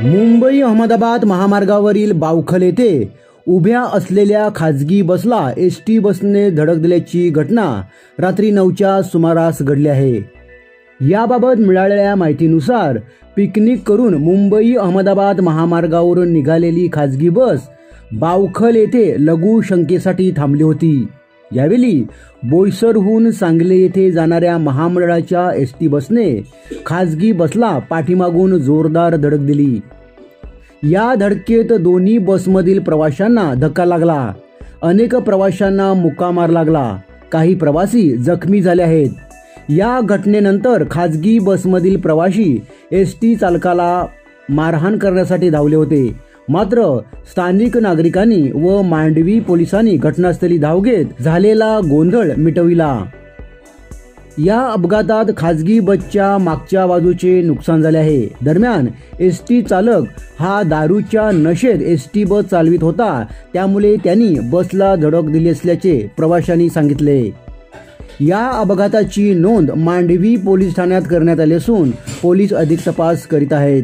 मुंबई अहमदाबाद महामार्गावरील बावखल येथे उभ्या असलेल्या खाजगी बसला एसटी बसने धडक दिल्याची घटना रात्री 9च्या सुमारास घडली आहे। याबाबत मिळालेल्या माहितीनुसार पिकनिक करून मुंबई अहमदाबाद महामार्गावरून निघालेली खाजगी बस बावखल येथे लघुशंकेसाठी थांबली होती। यावेळी बोईसरहून सांगली येथे जाणाऱ्या महामंडळाच्या एसटी बसने खाजगी बसला पाठीमागून जोरदार धडक दिली। या धडकेत दोन्ही बसमधील प्रवाशांना धक्का लागला। अनेक प्रवाशांना मुक्का मार लागला। काही प्रवासी जखमी झाले आहेत। या घटनेनंतर खाजगी बसमधील प्रवासी एसटी चालकाला मारहाण करण्यासाठी धावले होते। मात्र स्थानिक नागरिकांनी व मांडवी पोलिसांनी घटनास्थळी धाव घेत झालेला गोंधळ मिटविला। या अपघातात खाजगी बसच्या मागच्या बाजूचे नुकसान झाले आहे। दरम्यान एसटी चालक हा दारूच्या नशेत एसटी बस चालवित होता, त्यामुळे त्यांनी बसला धडक दिली असल्याचे प्रवाशांनी सांगितले। या अपघाताची नोंद मांडवी पोलीस ठाण्यात करण्यात आली असून पोलीस अधिक तपास करीत आहेत।